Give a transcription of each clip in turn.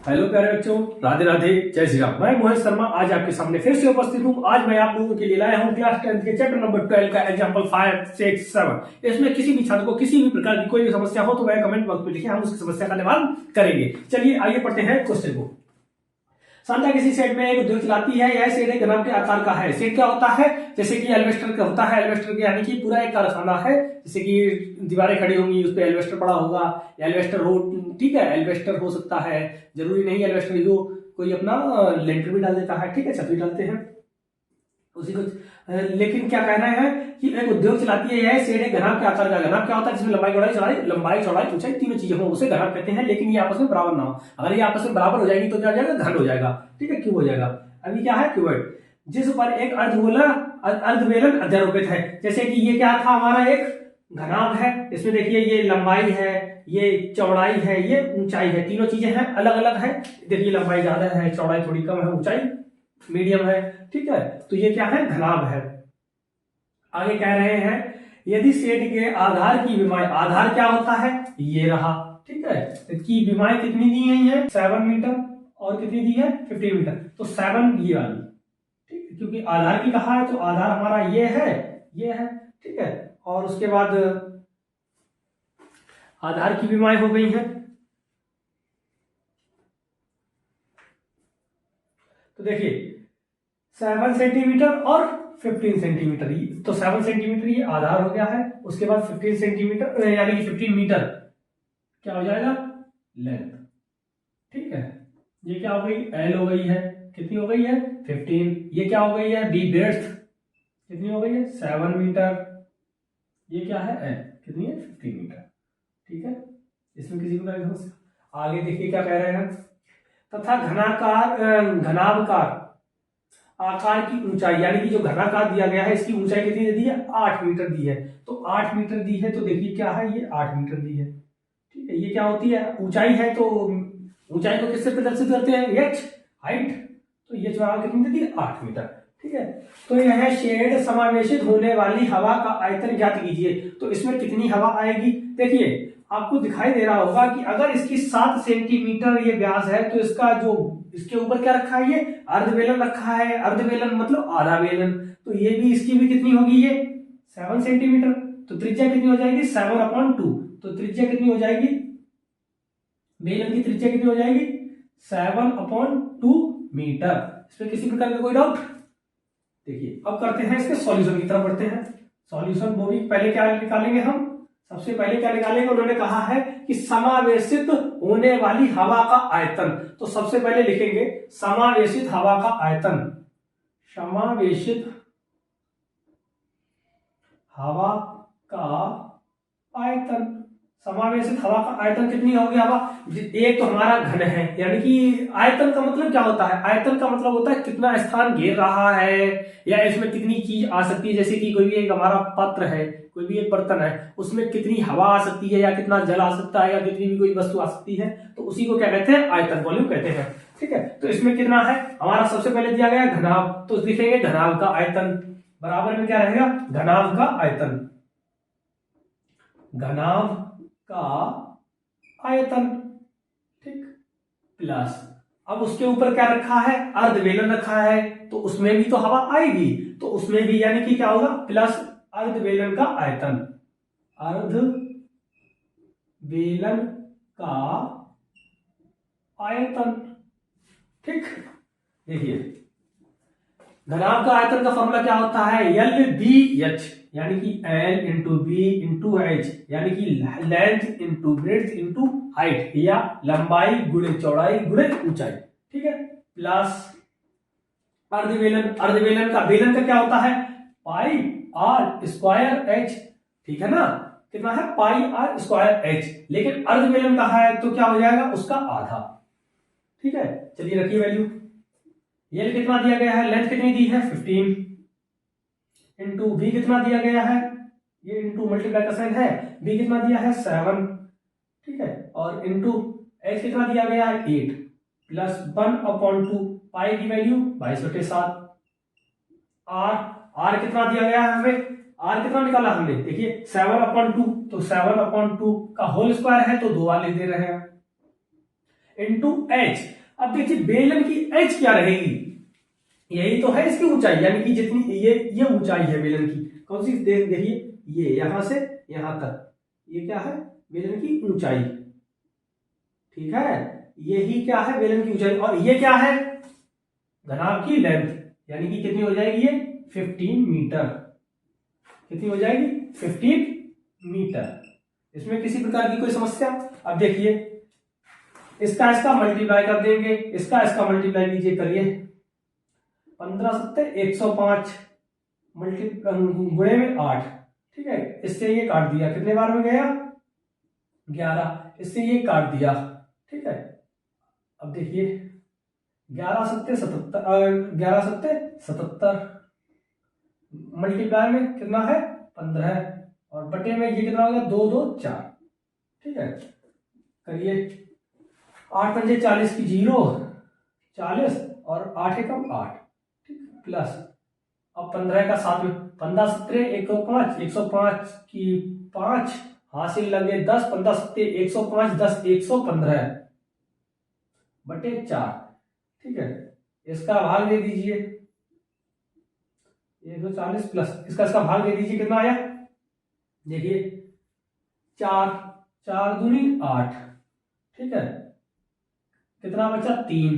Hello प्यारे बच्चों, राधे राधे, जय श्री राम। मैं मोहित शर्मा आज आपके सामने फिर से उपस्थित हूँ। आज मैं आप लोगों के लिए लाया हूँ क्लास 10 के चैप्टर नंबर 12 का एग्जांपल 5, 6, 7। इसमें किसी भी छात्र को किसी भी प्रकार की कोई भी समस्या हो तो वह कमेंट बॉक्स में लिखे, हम उसकी समस्या का निवारण करेंगे। चलिए आइए पढ़ते हैं क्वेश्चन को। संस्था किसी सेट में एक उद्योग चलाती है। यह सेट एक घनत्व के आकार का है। सेट क्या होता है? जैसे कि एल्वेस्टर का होता है। एल्वेस्टर के यानी कि पूरा एक कारखाना है। जैसे कि दीवारें खड़ी होंगी, उस पर एल्वेस्टर पड़ा होगा। एल्वेस्टर हो, ठीक है, एल्वेस्टर हो सकता है, जरूरी नहीं एल्वेस्टर हो, कोई अपना लेंटर भी डाल देता है, ठीक है, छत भी डालते हैं उसी को। लेकिन क्या कहना है कि एक उद्योग चलाती है। यह सेट एक घनाभ के आकार का। घनाभ क्या होता है? जिसमें लंबाई चौड़ाई ऊंचाई तीनों चीजें हो, उसे घनाभ कहते हैं। लेकिन ये आपस में बराबर ना हो। अगर ये आपस में बराबर हो जाएगी तो क्या हो जाएगा? घन हो जाएगा, ठीक है, क्यूब हो जाएगा। अभी क्या है? क्यूबॉइड, जिस पर एक अर्धबेलन अध्यारोपित है। जैसे कि ये क्या था? हमारा एक घनाभ है। इसमें देखिए ये लंबाई है, ये चौड़ाई है, ये ऊंचाई है, तीनों चीजें हैं, अलग अलग है। देखिए लंबाई ज्यादा है, चौड़ाई थोड़ी कम है, ऊंचाई मीडियम है, ठीक है। तो ये क्या है? घनाभ है। आगे कह रहे हैं यदि सेट के आधार की विमाएं, आधार क्या होता है? ये रहा, ठीक है, की विमाएं कितनी दी गई है? 7 मीटर, और कितनी दी है? 15 मीटर। तो 7 ये वाली, ठीक है, क्योंकि आधार की कहा है तो आधार हमारा ये है, ठीक है। और उसके बाद आधार की विमाएं हो गई हैं। तो देखिए 7 सेंटीमीटर और 15 सेंटीमीटर, तो 7 सेंटीमीटर ये आधार हो गया है। उसके बाद 15 सेंटीमीटर यानी कि 15 मीटर क्या हो जाएगा? लेंथ, ठीक है। ये क्या हो गई? एल हो गई है, कितनी हो गई है? 15। ये क्या हो गई है? बी ब्रेड्थ, कितनी हो गई है? 7 मीटर। ये क्या है? एल कितनी है? 15 मीटर, ठीक है। इसमें किसी प्रकार की समस्या? आगे देखिए क्या कह रहे हैं, तथा घनाभकार आकार की ऊंचाई, यानी कि जो घनाकार दिया गया है इसकी ऊंचाई कितनी दे दी है? 8 मीटर दी है। तो 8 मीटर दी है, तो देखिए क्या है? ये 8 मीटर दी है, ठीक है। ये क्या होती है? ऊंचाई है, तो ऊंचाई को किससे प्रदर्शित करते हैं? H, height. तो ये जो कितनी दे दी है? 8 मीटर, ठीक है। तो यह शेड समावेशित होने वाली हवा का आयतन ज्ञात कीजिए। तो इसमें कितनी हवा आएगी? देखिए आपको दिखाई दे रहा होगा कि अगर इसकी 7 सेंटीमीटर ये व्यास है, तो इसका जो इसके ऊपर क्या रखा है? ये अर्धबेलन रखा है। अर्धबेलन मतलब आधा बेलन। तो ये भी, इसकी भी कितनी होगी? ये 7 सेंटीमीटर। तो त्रिज्या कितनी हो जाएगी? 7/2। तो त्रिज्या कितनी हो जाएगी? बेलन की त्रिज्या कितनी हो जाएगी? 7/2 मीटर। इसमें किसी प्रकार का कोई डाउट? देखिए अब करते हैं इसके सॉल्यूशन की तरफ बढ़ते हैं। सॉल्यूशन वो भी पहले क्या निकालेंगे हम? सबसे पहले क्या निकालेंगे? उन्होंने कहा है कि समावेशित होने वाली हवा का आयतन। तो सबसे पहले लिखेंगे समावेशित हवा का आयतन। समावेशित हवा का आयतन, समावेशित हवा का आयतन कितनी होगी हवा? एक तो हमारा घन है, यानी कि आयतन का मतलब क्या होता है? आयतन का मतलब होता है कितना स्थान घेर रहा है, या इसमें कितनी चीज आ सकती है। जैसे कि कोई भी एक हमारा पात्र है, कोई भी एक बर्तन है, उसमें कितनी हवा आ सकती है, या कितना जल आ सकता है, या कितनी भी कोई वस्तु आ सकती है, तो उसी को क्या कहते हैं? आयतन, वॉल्यूम कहते हैं, ठीक है। तो इसमें कितना है हमारा? सबसे पहले दिया गया घनाभ, तो लिखेंगे घनाभ का आयतन बराबर में क्या रहेगा? घनाभ का आयतन, घनाभ का आयतन, ठीक, प्लस अब उसके ऊपर क्या रखा है? अर्धबेलन रखा है, तो उसमें भी तो हवा आएगी, तो उसमें भी यानी कि क्या होगा? प्लस अर्धबेलन का आयतन, अर्धबेलन का आयतन, ठीक। देखिए घनाभ का आयतन का फॉर्मूला क्या होता है? एल बी एच, यानी कि L into B into H, यानी कि length into breadth into height, या लंबाई गुणे चौड़ाई गुणे ऊंचाई, ठीक है, प्लस अर्धबेलन। अर्धबेलन का, बेलन का क्या होता है? पाई आर स्क्वायर एच, ठीक है ना, कितना है? पाई आर स्क्वायर एच। लेकिन अर्धबेलन का है तो क्या हो जाएगा? उसका आधा, ठीक है। चलिए रखिए वैल्यू। ये कितना दिया गया है? लेंथ कितनी दी है? 15 इंटू बी कितना दिया गया है? ये इंटू मल्टीप्लाई का साइन है। बी कितना दिया है? 7, ठीक है, और इंटू एच कितना दिया गया है? 8 प्लस 1/2 पाई की वैल्यू 22/7। आर कितना दिया गया है हमें? आर कितना निकाला हमने? देखिए 7/2, तो 7/2 का होल स्क्वायर है, तो 2 वाले दे रहे हैं, इंटू एच। अब देखिए बेलन की एच क्या रहेगी, यही तो है इसकी ऊंचाई, यानी कि जितनी ये ऊंचाई है बेलन की, कौन सी देखिए, ये यहां से यहां तक, ये क्या है बेलन की ऊंचाई, ठीक है, यही क्या है बेलन की ऊंचाई, और ये क्या है घनाभ की लेंथ, यानी कि कितनी हो जाएगी ये 15 मीटर, कितनी हो जाएगी 15 मीटर। इसमें किसी प्रकार की कोई समस्या? अब देखिए इसका मल्टीप्लाई कर देंगे, इसका मल्टीप्लाई कीजिए, करिए 15 सत्ते 105 गुणे में 8, ठीक है, इससे ये काट दिया, कितने बार में गया 11, इससे ये काट दिया, ठीक है। अब देखिए 11 सत्ते 77 मल्टीप्लाई में कितना है 15, और बटे में ये कितना हो गया 2 2 4, ठीक है, करिए 8 पंजे 40 की 0 40 और 8 एकम 8, ठीक, प्लस अब 15 का 7 में 15 सत्ते 105 105 की 5 हासिल लगे 10 15 सत्ते 105 10 115 बटे 4, ठीक है, इसका भाग दे दीजिए 140 प्लस इसका भाग दे दीजिए, कितना आया देखिए 4 4 दूनी 8, ठीक है, कितना बचा 3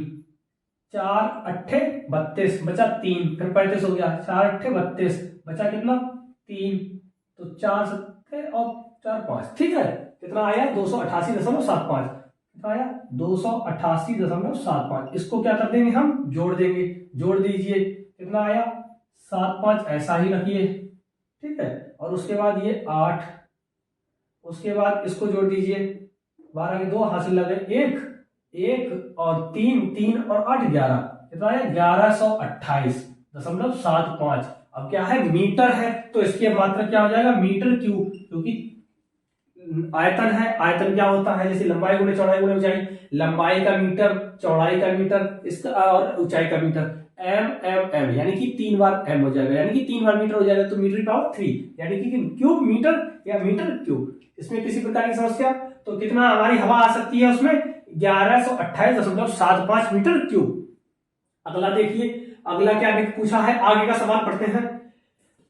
4 अट्ठे 32 बचा 3, फिर 35 हो गया 4 अट्ठे 32 बचा कितना 3, तो 4 सत्ते और 4 5, ठीक है, कितना आया 288.75, कितना आया 288.75। इसको क्या कर देंगे हम जोड़ देंगे, जोड़ दीजिए कितना आया 7 5 ऐसा ही रखिए, ठीक है, और उसके बाद ये 8, उसके बाद इसको जोड़ दीजिए 12 के 2 हासिल लगे 1 1 और 3 3 और 8 11, कितना है 1128.75। अब क्या है मीटर है, तो इसकी मात्रा क्या हो जाएगा मीटर क्यूब, क्योंकि आयतन है, आयतन क्या होता है जैसे लंबाई गुणे चौड़ाई गुणे ऊंचाई, लंबाई का मीटर चौड़ाई का मीटर इसका और ऊंचाई का मीटर, एम एम एम, यानी कि 3 बार एम हो जाएगा, यानी कि 3 बार मीटर हो जाएगा, तो मीटर पावर 3, यानी कि क्यूब मीटर या मीटर क्यूब। इसमें किसी प्रकार की समस्या? तो कितना हमारी हवा आ सकती है उसमें 1128.75 मीटर क्यूब। अगला देखिए, अगला क्या पूछा है, आगे का सवाल पढ़ते हैं।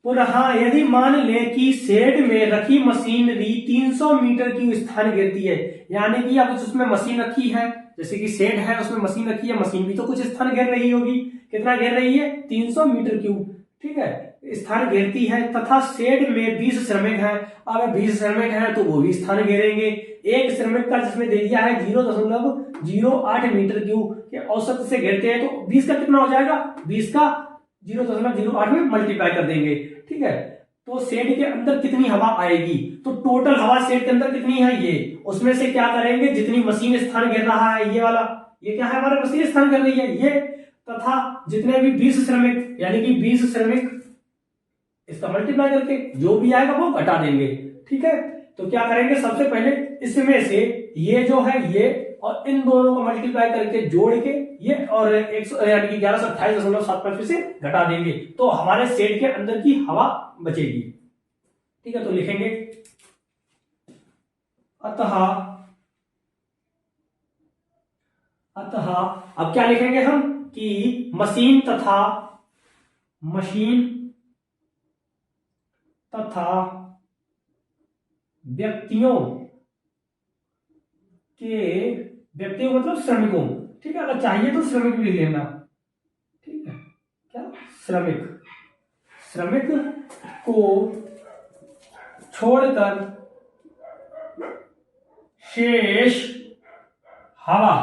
पुनः यदि मान ले कि शेड में रखी मशीनरी 300 मीटर की स्थान घेरती है, यानी कि अब उसमें मशीन रखी है, जैसे कि शेड है उसमें मशीन रखी है, मशीन भी तो कुछ स्थान घेर रही होगी, कितना घेर रही है 300 मीटर क्यूब, ठीक है, स्थान घेरती है, तथा शेड में 20 श्रमिक है। अब 20 श्रमिक है तो वो भी स्थान घेरेंगे। एक श्रमिक का जिसमें दे दिया है 0.08 मीटर क्यूब के औसत से घेरते हैं, तो 20 का कितना हो जाएगा, 20 का 0.08 में मल्टीप्लाई कर देंगे, ठीक है। तो शेड के अंदर कितनी हवा आएगी, तो टोटल हवा शेड के अंदर कितनी है ये, उसमें से क्या करेंगे, जितनी मशीन स्थान घेर रहा है ये वाला, ये क्या है हमारा मशीन स्थान घेर रही है ये, तथा जितने भी 20 श्रमिक यानी कि 20 श्रमिक, इसका मल्टीप्लाई करके जो भी आएगा वो घटा देंगे, ठीक है। तो क्या करेंगे, सबसे पहले इसमें से ये जो है ये और इन दोनों को मल्टीप्लाई करके जोड़ के ये और 100 यानी कि 1128.75 से घटा देंगे, तो हमारे शेड के अंदर की हवा बचेगी, ठीक है। तो लिखेंगे अतः अब क्या लिखेंगे हम कि मशीन तथा व्यक्तियों मतलब श्रमिकों, ठीक है, अगर चाहिए तो श्रमिक भी लेना, ठीक है, क्या श्रमिक को छोड़कर शेष हवा,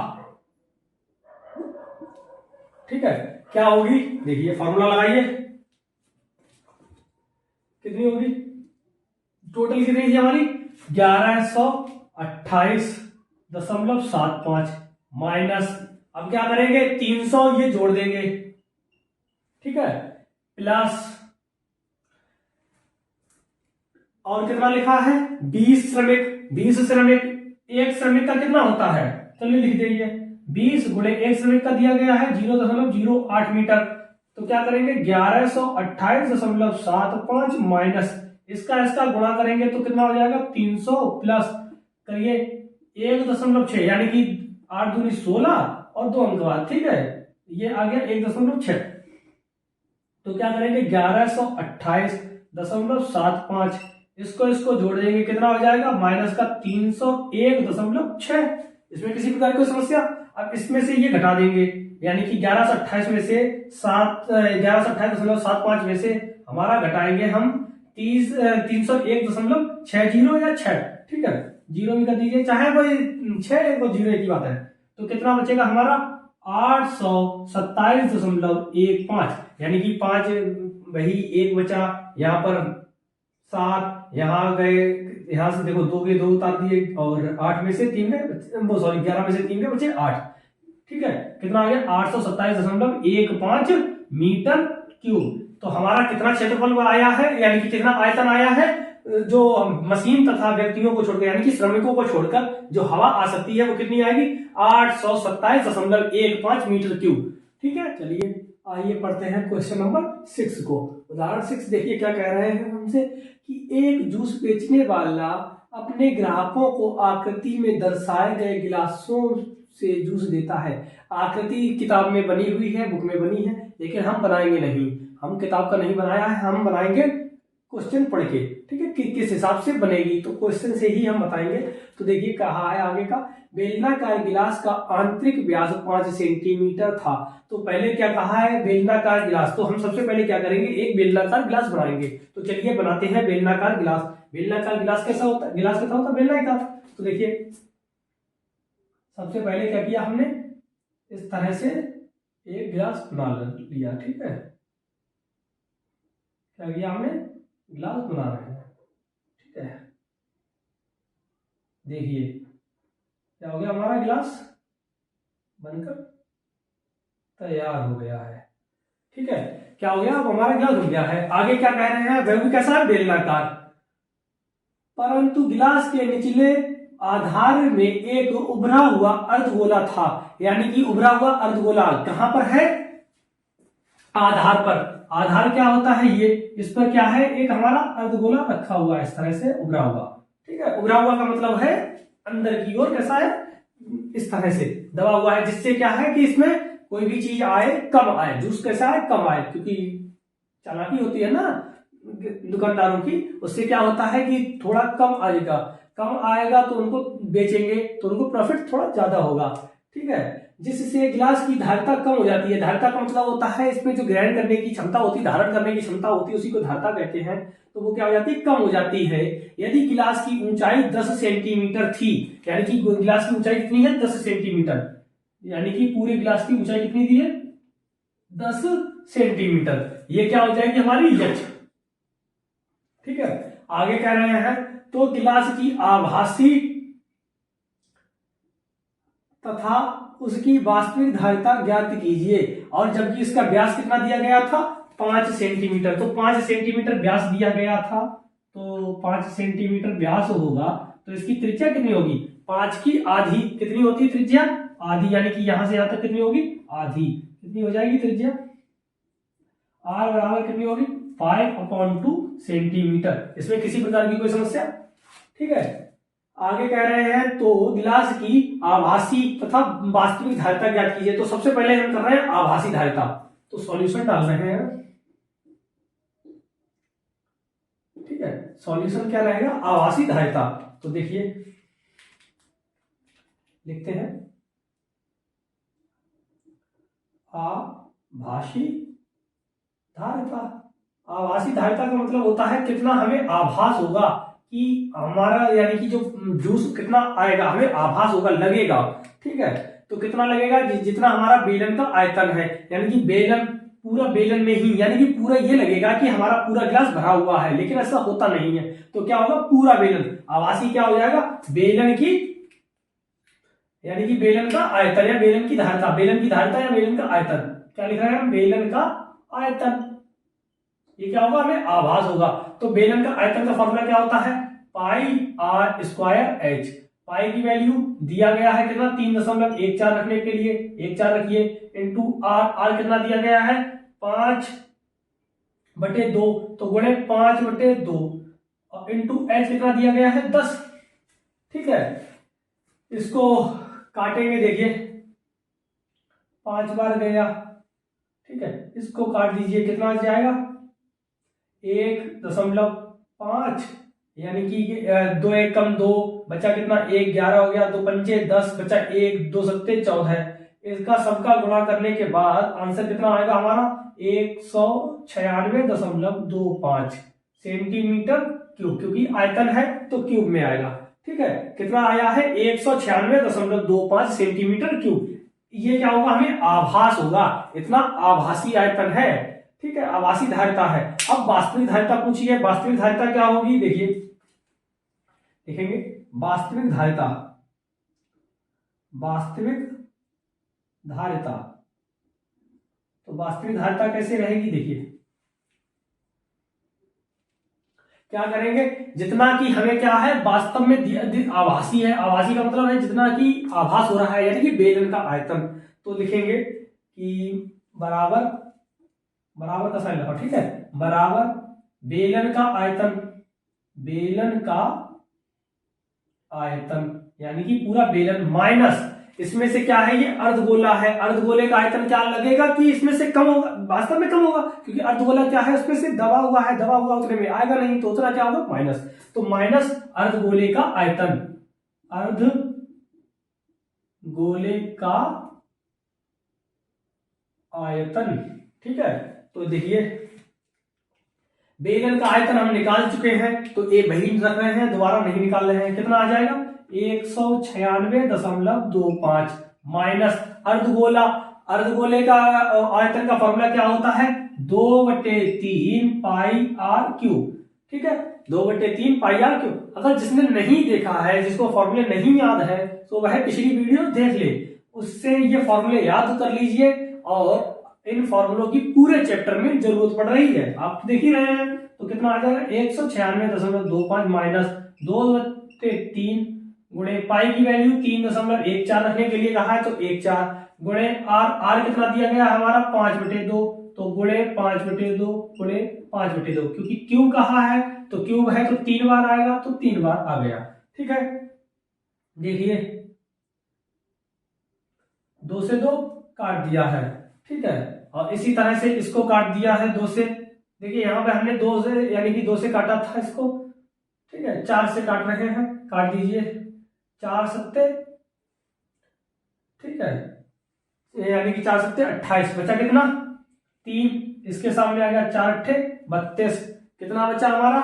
ठीक है, क्या होगी, देखिए फॉर्मूला लगाइए, कितनी होगी टोटल, कितनी थी हमारी 1128.75 माइनस, अब क्या करेंगे 300 ये जोड़ देंगे, ठीक है, प्लस और कितना लिखा है 20 श्रमिक, एक श्रमिक का कितना होता है, चलिए लिख दीजिए 20 गुणे एक श्रमिक का दिया गया है 0.08 मीटर, तो क्या करेंगे 1128.75 माइनस इसका गुणा करेंगे तो कितना हो जाएगा 300 प्लस करिए 1.6 यानी कि 8 दूनी 16 और 2 अंक बाद, ठीक है, ये आ गया 1.6। तो क्या करेंगे 1128.75, इसको जोड़ देंगे, कितना हो जाएगा माइनस का 301.6। इसमें किसी प्रकार की समस्या। अब इसमें से ये घटा देंगे, यानी कि 1128 में से 1128.75 में से हमारा घटाएंगे हम 301.60 या 6, ठीक है, जीरो भी कर दीजिए, चाहे कोई 6 को जीरो की बात है। तो कितना बचेगा हमारा 827.15, यानी कि 5 वही 1 बचा, यहाँ पर 7, यहाँ गए, यहाँ से देखो 2 के 2 उतार दिए, और 8 में से 3 गए, वो सॉरी 11 में से 3 गए, बचे 8, ठीक है, कितना आ गया 827.15 मीटर क्यूब। तो हमारा कितना क्षेत्रफल आया है, यानी कि कितना आयतन आया है, जो मशीन तथा व्यक्तियों को छोड़कर, यानी कि श्रमिकों को छोड़कर जो हवा आ सकती है वो कितनी आएगी 827.15 मीटर क्यूब, ठीक है। चलिए आइए पढ़ते हैं क्वेश्चन नंबर 6 को। उदाहरण 6 देखिए क्या कह रहे हैं हमसे कि एक जूस बेचने वाला अपने ग्राहकों को आकृति में दर्शाए गए गिलासों से जूस देता है। आकृति किताब में बनी हुई है, बुक में बनी है, लेकिन हम बनाएंगे नहीं, हम किताब का नहीं बनाया है, हम बनाएंगे क्वेश्चन पढ़ के, ठीक है, किस हिसाब से बनेगी तो क्वेश्चन से ही हम बताएंगे। तो देखिए कहा है आगे का, बेलनाकार गिलास का आंतरिक व्यास 5 सेंटीमीटर था। तो पहले क्या कहा है बेलनाकार गिलास, तो हम सबसे पहले क्या करेंगे एक बेलनाकार गिलास बनाएंगे। तो चलिए बनाते हैं बेलनाकार गिलास। बेलनाकार गिलास कैसा होता है, गिलास कैसा होता है बेलनाकार। तो देखिए सबसे पहले क्या किया हमने, इस तरह से एक गिलास बना लिया, ठीक है, क्या किया हमने गिलास बना रहे हैं, ठीक है। देखिए क्या हो गया हमारा गिलास बनकर तैयार हो गया है, ठीक है, क्या हो गया अब हमारा गिलास बन गया है। आगे क्या कह रहे हैं, वह भी कैसा है बेलनाकार, परंतु गिलास के निचले आधार में एक उभरा हुआ अर्धगोला था। यानी कि उभरा हुआ अर्धगोला कहां पर है, आधार पर। आधार क्या होता है ये, इस पर क्या है एक हमारा अर्धगोला रखा हुआ है, इस तरह से उभरा हुआ, ठीक है। उभरा हुआ का मतलब है अंदर की ओर कैसा है, इस तरह से दबा हुआ है, जिससे क्या है कि इसमें कोई भी चीज आए कम आए, जूस कैसा है कम आए, क्योंकि चालाकी होती है ना दुकानदारों की, उससे क्या होता है कि थोड़ा कम आएगा, कम आएगा तो उनको बेचेंगे तो उनको प्रॉफिट थोड़ा ज्यादा होगा, ठीक है। जिससे गिलास की धारिता कम हो जाती है। धारिता का मतलब होता है इसमें जो ग्रहण करने की क्षमता होती है, धारण करने की क्षमता होती है, उसी को धारिता कहते हैं। तो वो क्या हो जाती है कम हो जाती है। यदि गिलास की ऊंचाई 10 सेंटीमीटर थी, यानी कि गिलास की ऊंचाई कितनी है 10 सेंटीमीटर, यानी कि पूरे गिलास की ऊंचाई कितनी दी है 10 सेंटीमीटर, ये क्या हो जाएगी हमारी यच, ठीक है। आगे कह रहे हैं तो गिलास की आभासी तथा उसकी वास्तविक धारिता ज्ञात कीजिए। और जबकि इसका व्यास कितना दिया गया था 5 सेंटीमीटर, तो 5 सेंटीमीटर व्यास दिया गया था, तो 5 सेंटीमीटर व्यास होगा, तो इसकी त्रिज्या कितनी होगी 5 की आधी, कितनी होती है त्रिज्या आधी, यानी कि यहां से यहां तक कितनी होगी आधी, कितनी हो जाएगी त्रिज्या, आर बराबर कितनी होगी 5/2 सेंटीमीटर। इसमें किसी प्रकार की कोई समस्या, ठीक है। आगे कह रहे हैं तो गिलास की आभासी तथा वास्तविक धारिता ज्ञात कीजिए। तो सबसे पहले हम कर रहे हैं आभासी धारिता, तो सॉल्यूशन डाल रहे हैं, ठीक है। सॉल्यूशन क्या रहेगा आभासी धारिता, तो देखिए लिखते हैं आभासी धारिता। आभासी धारिता का मतलब होता है कितना हमें आभास होगा कि हमारा, यानी कि जो जूस कितना आएगा हमें आभास होगा, लगेगा, ठीक है। तो कितना लगेगा जितना हमारा बेलन का आयतन है, यानी कि बेलन पूरा बेलन में ही, यानी कि पूरा ये लगेगा कि हमारा पूरा गिलास भरा हुआ है, लेकिन ऐसा होता नहीं है। तो क्या होगा पूरा बेलन, आभासी क्या हो जाएगा बेलन की, यानी कि बेलन का आयतन या बेलन की धारिता, बेलन की धारिता या बेलन का आयतन, क्या लिख रहे हैं बेलन का आयतन, ये क्या होगा हमें आभास होगा। तो बेलन का आयतन का फॉर्मूला क्या होता है पाई आर स्क्वायर एच। पाई की वैल्यू दिया गया है कितना 3.14 रखने के लिए 1.4 रखिए, इंटू आर, आर कितना दिया गया है 5/2, तो गुणे 5/2 और इंटू एच कितना दिया गया है 10, ठीक है। इसको काटेंगे, देखिए 5 बार गया, ठीक है। इसको काट दीजिए, कितना आ जाएगा 1.5, यानी कि 2 1 कम 2 बचा कितना 1, 11 हो गया, 2 पंचे 10 बचा 1, 2 सत्ते 14। इसका सबका गुणा करने के बाद आंसर कितना आएगा हमारा 196.25 सेंटीमीटर क्यूब, क्योंकि आयतन है तो क्यूब में आएगा, ठीक है। कितना आया है 196.25 सेंटीमीटर क्यूब। ये क्या होगा, हमें आभास होगा, इतना आभासी आयतन है, ठीक है, आभासी धारिता है। अब वास्तविक धारिता पूछिए, वास्तविक धारिता क्या होगी, देखिए देखेंगे वास्तविक धारिता, वास्तविक धारिता, तो वास्तविक धारिता कैसे रहेगी, देखिए क्या करेंगे, जितना कि हमें क्या है वास्तव में आभासी है, आभासी का मतलब है जितना कि आभास हो रहा है, यानी कि बेलन का आयतन। तो लिखेंगे कि बराबर, बराबर का साइन लगाओ, ठीक है, बराबर बेलन का आयतन, बेलन का आयतन यानी कि पूरा बेलन माइनस इसमें से क्या है, ये अर्धगोला है, अर्धगोले का आयतन क्या लगेगा कि इसमें से कम होगा, वास्तव में कम होगा, क्योंकि अर्धगोला क्या है उसमें से दबा हुआ है, दबा हुआ उतने में आएगा नहीं, तो उतना क्या होगा माइनस, तो माइनस अर्धगोले का आयतन, अर्धगोले का आयतन, ठीक है। तो देखिए बेलन का आयतन हम निकाल चुके हैं, तो ये वही रख रहे हैं, दोबारा नहीं निकाल रहे हैं, कितना आ जाएगा 196.25 माइनस अर्धगोला, अर्धगोले का आयतन का फॉर्मूला क्या होता है 2/3 पाई आर क्यूब, ठीक है, 2/3 पाई आर क्यूब। अगर जिसने नहीं देखा है, जिसको फॉर्मूले नहीं याद है, तो वह पिछली वीडियो देख ले, उससे ये फॉर्मूले याद कर लीजिए, और इन फॉर्मूलों की पूरे चैप्टर में जरूरत पड़ रही है, आप देख ही रहे हैं। तो कितना आ जाएगा 196.25 माइनस 2/3 गुणे पाई की वैल्यू 3.14 रखने के लिए कहा है, तो 1/4 गुणे आर, आर कितना दिया गया हमारा 5/2, तो गुणे 5/2 गुणे 5/2, क्योंकि क्यूब कहा है तो क्यूब है तो 3 बार आएगा, तो 3 बार आ गया, ठीक है। देखिए 2 से 2 काट दिया है, ठीक है, और इसी तरह से इसको काट दिया है 2 से, देखिए यहाँ पे हमने 2 से यानी कि 2 से काटा था इसको, ठीक है, 4 से काट रहे हैं, काट दीजिए 4 सत्ते, ठीक है, यानी कि 4 सत्ते 28, बचा कितना 3, इसके सामने आ गया 4 अट्ठे 32, कितना बचा हमारा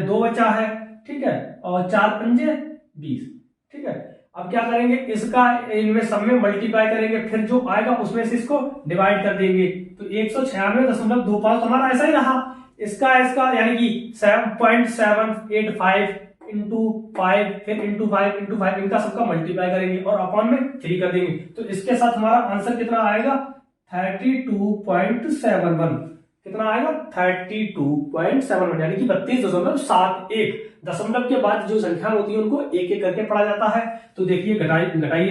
2 बचा है, ठीक है, और 4 पंजे 20, ठीक है। अब क्या करेंगे, इसका इनमें सब में मल्टीप्लाई करेंगे, फिर जो आएगा उसमें से इसको डिवाइड कर देंगे, तो 196.25 हमारा ऐसा ही रहा, इसका यानी कि 7.785 इंटू 5, फिर इंटू 5 इंटू 5, इनका सबका मल्टीप्लाई करेंगे और अपॉन में 3 कर देंगे, तो इसके साथ हमारा आंसर कितना आएगा 32.71, कितना आएगा 32.71, यानी कि 32.71। दशमलव के बाद जो संख्या होती है उनको एक एक करके पढ़ा जाता है। तो देखिए घटाइए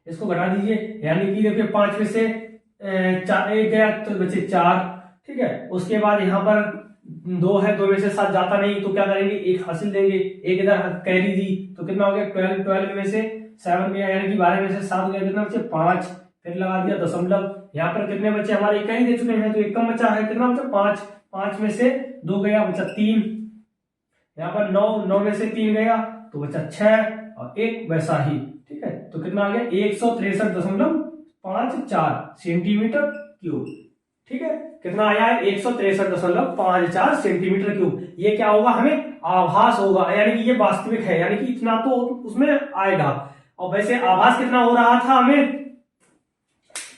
इसको घटा दीजिए, यानी कि देखिए 5 में से 4 एक गया तो बचे 4, ठीक है। उसके बाद यहाँ पर 2 है, 2 में से 7 जाता नहीं, तो क्या करेंगे 1 हासिल देंगे, एक इधर कैरी दी, तो कितना हो गया 12 में से 7 गया, यानी कि 12 में से 7 गया, कितना बचे 5, फिर लगा दिया दशमलव, यहाँ पर कितने बचे हमारे 1 ही दे चुके हैं, तो 1 कम बचा है, कितना बचा 5, 5 में से 2 गया बचा 3, यहाँ पर 9 में से 3 गया तो बचा 6 और 1 वैसा ही, ठीक है। तो कितना आ गया 163.54 सेंटीमीटर क्यूब, ठीक है, कितना आया है 163.54 सेंटीमीटर क्यूब। ये क्या होगा, हमें आभास होगा, यानी कि ये वास्तविक है, यानी कि इतना तो उसमें आएगा। और वैसे आभास कितना हो रहा था हमें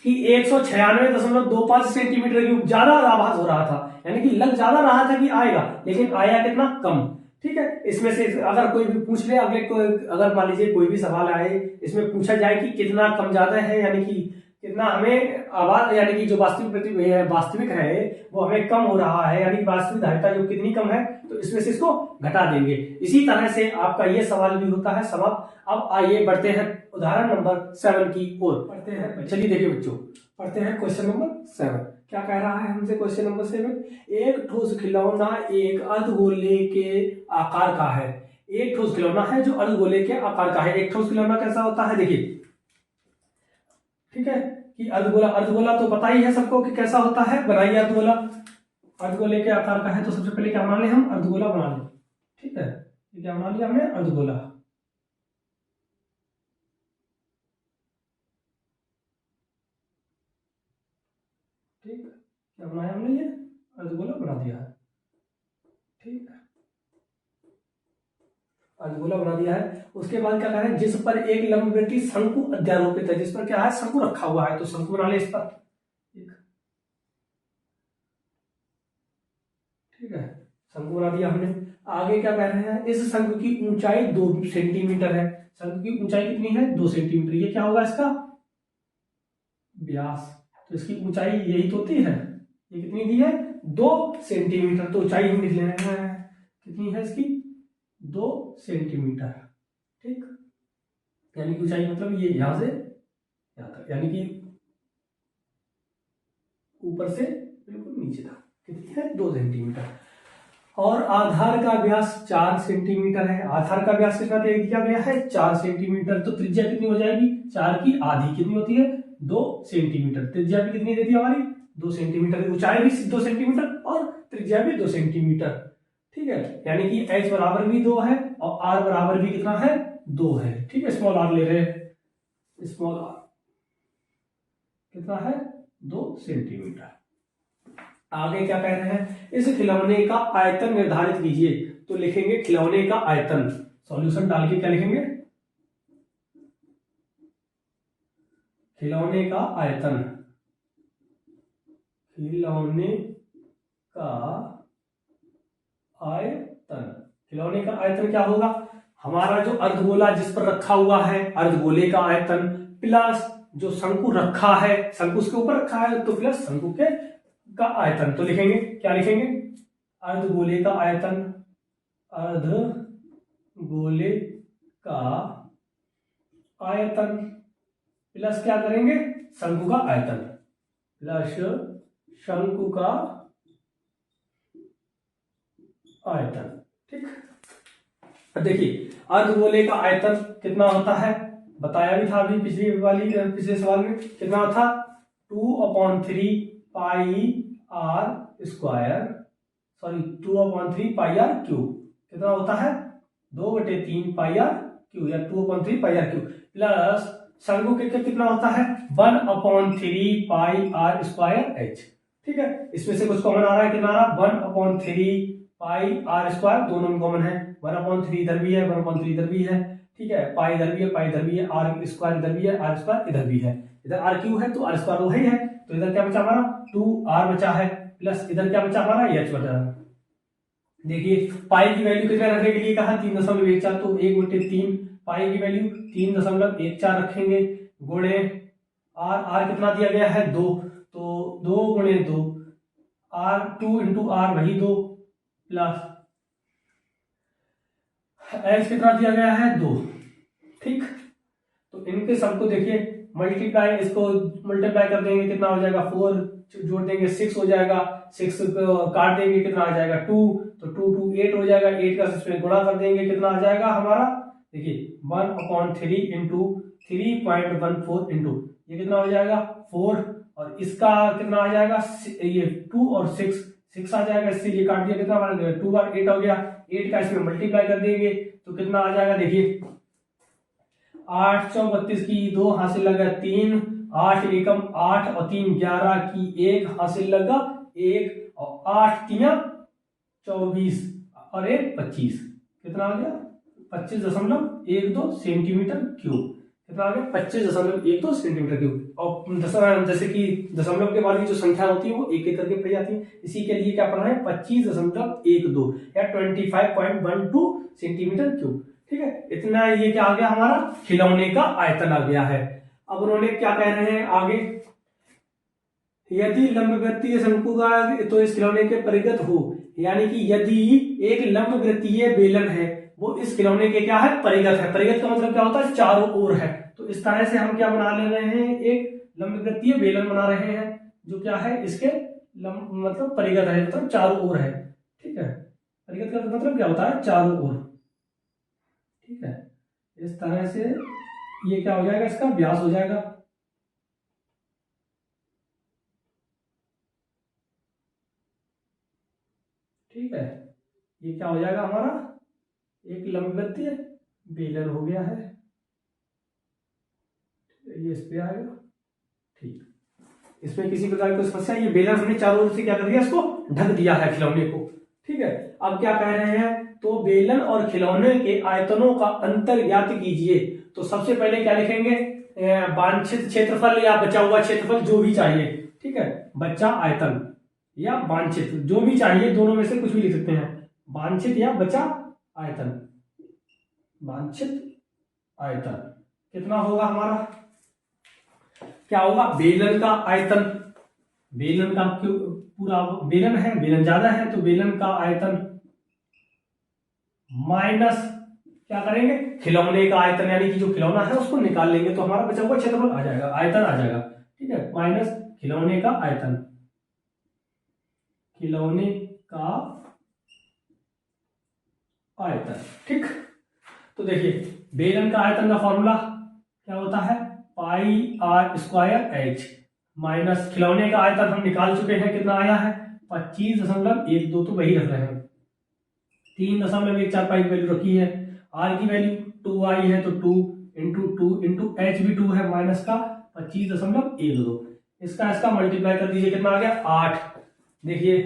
कि 196.25 सेंटीमीटर क्यूब, ज्यादा आभास हो रहा था, यानी कि लग ज्यादा रहा था कि आएगा, लेकिन आया कितना कम, ठीक है। इसमें से अगर कोई भी पूछ ले, अगर मान लीजिए कोई भी सवाल आए, इसमें पूछा जाए कि कितना कम ज्यादा है, यानी कि कितना हमें आवाज, यानी कि जो वास्तविक है वो हमें कम हो रहा है, यानी कि वास्तविक धारिता जो कितनी कम है, तो इसमें से इसको घटा देंगे। इसी तरह से आपका ये सवाल भी होता है समाप्त। अब आइए बढ़ते हैं उदाहरण नंबर 7 की ओर पढ़ते हैं। चलिए देखिए बच्चों, पढ़ते हैं क्वेश्चन नंबर 7। क्या कह रहा है हमसे क्वेश्चन नंबर 7, एक ठोस खिलौना एक अर्धगोले के आकार का है। एक ठोस खिलौना है जो अर्धगोले के आकार का है। एक ठोस खिलौना कैसा होता है, देखिए ठीक है, कि अर्धगोला, अर्धगोला तो पता ही है सबको कि कैसा होता है, बनाइए अर्धगोला। अर्धगोले के आकार का है तो सबसे पहले क्या बना लें हम, अर्धगोला बना लें। ठीक है, ये क्या बना लिया हमने, अर्धगोला। ठीक, क्या बनाया हमने, ये अर्धगोला बना दिया है। ठीक है, अर्धगोला बना दिया है। उसके बाद क्या कह रहे हैं, जिस पर एक लंबवृत्तीय शंकु अध्यारोपित है, जिस पर क्या है, शंकु रखा हुआ है, तो शंकु बना ले इस पर। ठीक है, शंकु बना दिया हमने। आगे क्या कह रहे हैं, इस शंकु की ऊंचाई 2 सेंटीमीटर है। शंकु की ऊंचाई कितनी है, 2 सेंटीमीटर। ये क्या होगा इसका व्यास, तो इसकी ऊंचाई यही तो होती है। ये कितनी दी है, 2 सेंटीमीटर। तो ऊंचाई हम लिख ले रहे हैं, कितनी है इसकी, 2 सेंटीमीटर। ठीक, यानी कि ऊंचाई मतलब ये यहां से यहां तक, यानी कि ऊपर से बिल्कुल नीचे तक कितनी है, 2 सेंटीमीटर। और आधार का व्यास 4 सेंटीमीटर है। आधार का व्यास कितना दिया गया है, 4 सेंटीमीटर। तो त्रिज्या कितनी हो जाएगी, 4 की आधी कितनी होती है, 2 सेंटीमीटर। त्रिज्या भी कितनी देती है हमारी, 2 सेंटीमीटर। ऊंचाई भी 2 सेंटीमीटर और त्रिज्या भी 2 सेंटीमीटर। ठीक है, यानी कि h बराबर भी 2 है और r बराबर भी कितना है, 2 है। ठीक है, स्मॉल r ले रहे हैं, स्मॉल r कितना है, 2 सेंटीमीटर। आगे क्या कह रहे हैं, इस खिलौने का आयतन निर्धारित कीजिए। तो लिखेंगे खिलौने का आयतन, सॉल्यूशन डाल के क्या लिखेंगे, खिलौने का आयतन। खिलौने का आयतन, खिलौने का आयतन क्या होगा, हमारा जो अर्धगोला जिस पर रखा हुआ है, अर्धगोले का आयतन प्लस जो शंकु रखा है, शंकु उसके ऊपर रखा है, तो प्लस शंकु के का आयतन। तो लिखेंगे, क्या लिखेंगे, अर्धगोले का आयतन, अर्धगोले का आयतन प्लस क्या करेंगे, शंकु का आयतन, प्लस शंकु का आयतन। ठीक, देखिए अर्धगोले का आयतन कितना होता है, बताया भी था अभी पिछले सवाल में, कितना था, 2/3 pi r square, sorry 2/3 pi r cube. कितना होता है, 2/3 पाई आर क्यूब या 2/3 पाई आर क्यूब, प्लस शंकु के कितना होता है, 1/3 पाई आर स्क्वायर एच। ठीक है, इसमें से कुछ कॉमन आ रहा है, कितना आ रहा, 1/3 पाई आर स्क्वायर, दोनों में कॉमन है, 1/3 इधर भी है, 1/3 इधर भी है। ठीक है, पाई इधर भी है, पाई इधर भी है, आर स्क्वायर इधर भी है, आर स्क्वायर इधर भी है। इधर आर क्यू है तो आर स्क्वायर वही है, तो इधर क्या बचा हमारा, 2r बचा है, प्लस इधर क्या बचा हमारा, एच बचा है। देखिए पाई की वैल्यू कितना रखने के लिए कहा, 3.14, तो 1/3 पाई की वैल्यू 3.14 रखेंगे, गुणे आर, आर कितना दिया गया है, 2, तो 2 गुणे 2, आर 2 इंटू आर वही 2, प्लस एच कितना दिया गया है, 2। ठीक, तो इनके सबको देखिए मल्टीप्लाई, इसको मल्टीप्लाई कर देंगे, कितना हो जाएगा, 4 जोड़ देंगे 6 हो जाएगा, 6 काट देंगे कितना आ जाएगा, 2, तो 2 8 हो जाएगा, 8 का इसमें गुणा कर देंगे, कितना आ जाएगा हमारा, देखिए 1/3 इंटू 3.14 इंटू ये कितना हो जाएगा 4, और इसका कितना आ जाएगा, ये 2 और 6 आ जाएगा, इससे ये काट दिया, कितना बन गया, 2 बार 8 हो गया, 8 का इसमें मल्टीप्लाई कर देंगे तो कितना आ जाएगा, देखिए 8 चौ 32 की 2 हासिल लगा 3, 8 एकम 8 और 3 11 की 1 हासिल लगा 1, और 8 3 24 और 1 25, कितना आ गया 25.12 सेंटीमीटर क्यूब। कितना आ गया 25.12 सेंटीमीटर क्यूब। और जैसे कि दशमलव के बाद की जो संख्या होती है वो एक एक करके पढ़ी जाती है, इसी के लिए क्या पढ़ना है 25.12 या 25.12 सेंटीमीटर क्यूब। ठीक है, इतना ये क्या आ गया हमारा खिलौने का आयतन आ गया है। अब उन्होंने क्या कह रहे हैं आगे, यदि लंबवृत्तीय शंकु का तो इस खिलौने के परिगत हो, यानी कि यदि एक लंबवृत्तीय बेलन है वो इस खिलौने के क्या है, परिगत है। परिगत का मतलब क्या होता है, चारों ओर है। तो इस तरह से हम क्या बना ले रहे हैं, एक लंबवृत्तीय बेलन बना रहे हैं जो क्या है इसके मतलब परिगत है, मतलब चारों ओर है। ठीक है, परिगत का मतलब क्या होता है, चारों ओर। ठीक है, इस तरह से ये क्या हो जाएगा, इसका व्यास हो जाएगा। ठीक है, ये क्या हो जाएगा हमारा, एक लंबवृत्तीय बेलन हो गया है, ये इस पे आएगा। ठीक, इसमें किसी प्रकार की कोई समस्या, ये बेलन हमने चारों ओर से क्या कर दिया, इसको ढक दिया है खिलौने को। ठीक है, अब क्या कह रहे हैं, तो बेलन और खिलौने के आयतनों का अंतर ज्ञात कीजिए। तो सबसे पहले क्या लिखेंगे, वांछित क्षेत्रफल या बचा हुआ क्षेत्रफल, जो भी चाहिए। ठीक है, बच्चा आयतन या वांछित, जो भी चाहिए, दोनों में से कुछ भी लिख सकते हैं, वांछित या बचा आयतन। वांछित आयतन कितना होगा हमारा, क्या होगा, बेलन का आयतन, बेलन का क्यों, पूरा बेलन है, बेलन ज्यादा है तो बेलन का आयतन माइनस क्या करेंगे, खिलौने का आयतन, यानी कि जो खिलौना है उसको निकाल लेंगे तो हमारा बचा हुआ क्षेत्रफल आ जाएगा, आयतन आ जाएगा। ठीक है, माइनस खिलौने का आयतन, खिलौने का आयतन। ठीक, तो देखिए बेलन का आयतन का फॉर्मूला क्या होता है, पाई आर स्क्वायर एच, माइनस खिलौने का आयतन हम निकाल चुके हैं, कितना आया है 25.12, तो वही रख रहे हैं, 3.145 की वैल्यू रखी है, आर की वैल्यू 2 आई है तो 2 इंटू एच भी 2 है, माइनस का 25.12, इसका मल्टीप्लाई कर दीजिए, कितना आ गया 8। देखिए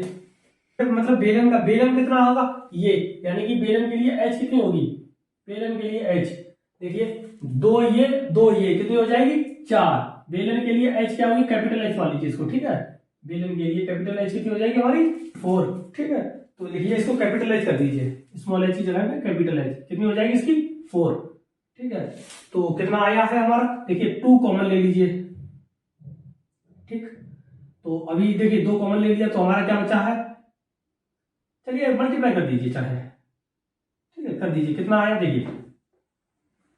मतलब बेलन कितना होगा, ये यानी कि बेलन के लिए एच कितनी होगी, बेलन के लिए एच देखिए 2 ये कितनी हो जाएगी 4, बेलन के लिए एच क्या होगी, कैपिटल एच मान लीजिए इसको। ठीक है, बेलन के लिए कैपिटल एच कितनी हो जाएगी हमारी 4। ठीक है, तो लिखिए इसको कैपिटल एच कर दीजिए, स्मॉल एच की जगह में कैपिटल एच, कितनी हो जाएगी इसकी 4। ठीक है, तो कितना आया है हमारा, देखिए 2 कॉमन ले लीजिए। ठीक, तो अभी देखिए 2 कॉमन ले लिया तो हमारा क्या बचा है, चलिए मल्टीप्लाई कर दीजिए चाहे। ठीक है, कर दीजिए, कितना आया देखिए,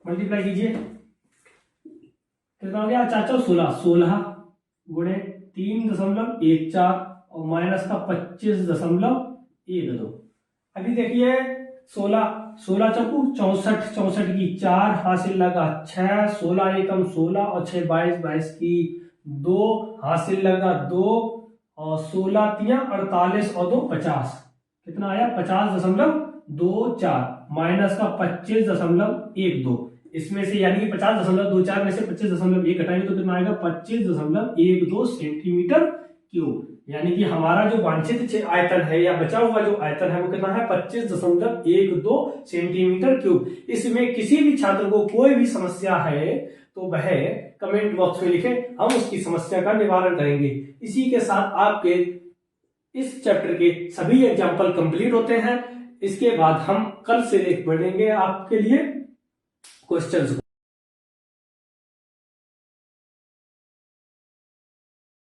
मल्टीप्लाई कीजिए, कितना हो गया चाचा 16 गुणे 3.14 और माइनस का 25.12। अभी देखिए 16 चौकू 64 की 4 हासिल लगा 6, 16 एकम 16 और 6 22 की 2 हासिल लगा 2 और 16 तिया 48 और 2 50, कितना आया 50.24, माइनस का 25.12, इसमें से यानी कि 50.24 में से 25.1 घटाएंगे तो कितना आएगा 25.12 सेंटीमीटर क्यूब, यानी कि हमारा जो वांछित आयतन है या बचा हुआ जो आयतन है वो कितना है 25.12 सेंटीमीटर क्यूब। इसमें किसी भी छात्र को कोई भी समस्या है तो वह कमेंट बॉक्स में लिखे, हम उसकी समस्या का निवारण करेंगे। इसी के साथ आपके इस चैप्टर के सभी एग्जाम्पल कंप्लीट होते हैं। इसके बाद हम कल से बढ़ेंगे आपके लिए क्वेश्चंस।